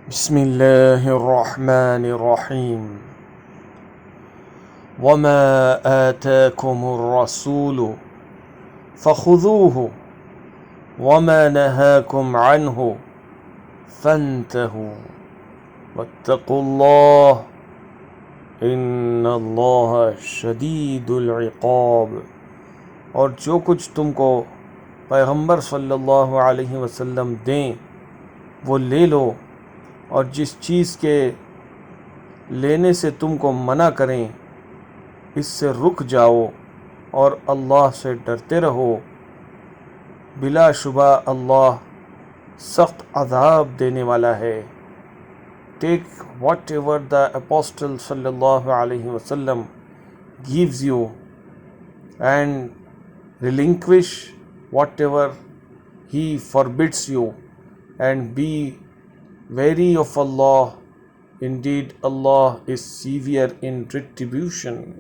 बिस्मिल्लाहिर्रहमानिर्रहीम वमा आताकुमुर्रसूलु फ़ख़ुज़ूहु वमा नहाकुम अन्हु फ़न्तहू वत्तक़ुल्लाह इन्नल्लाह शदीदुल इक़ाब। और जो कुछ तुमको पैगंबर सल्लल्लाहु अलैहि वसल्लम दें वो ले लो, और जिस चीज़ के लेने से तुमको मना करें इससे रुक जाओ और अल्लाह से डरते रहो। बिलाशुबा अल्लाह सख्त अज़ाब देने वाला है। Take whatever the apostle सल्लल्लाहु अलैहि वसल्लम gives you and relinquish whatever he forbids you, and be wary of Allah. Indeed, Allah is severe in retribution.